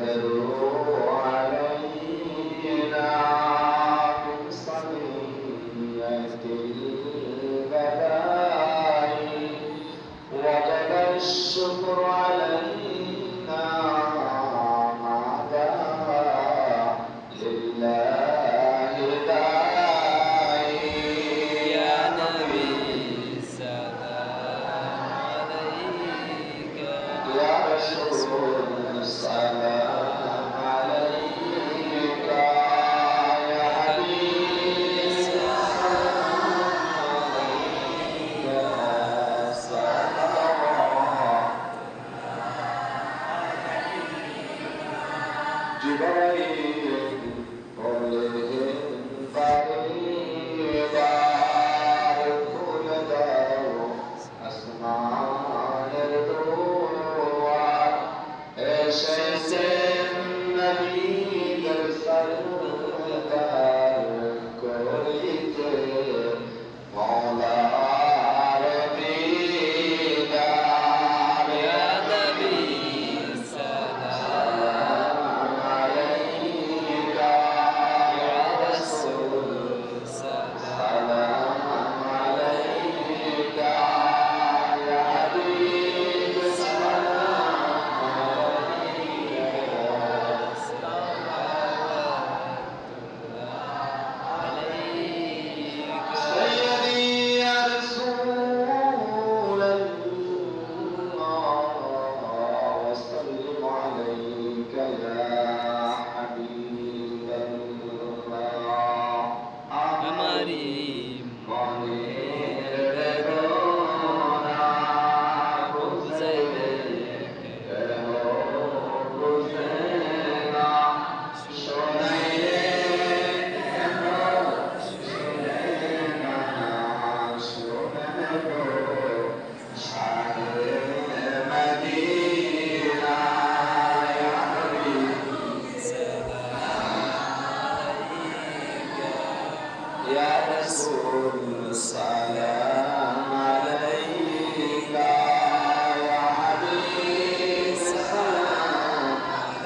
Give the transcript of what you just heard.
تدعو علينا من صنيعة البلاء وجب الشكر علينا ما دام لله داعي يا نبي سلام عليك يا رسول السلام عليك يا حبيب السلام عليك سلام جبريل قولهم قريبا كل دار أسمان الدوار এসেছেন নবীদের সরদার করিতে মওলার দিদার يا نبي سلام আলাইকা يا رسول سلام সালাম আলাইকা ইয়া হাবিব সালাম আলাইকা سيدي يا رسول الله وسلم عليك يا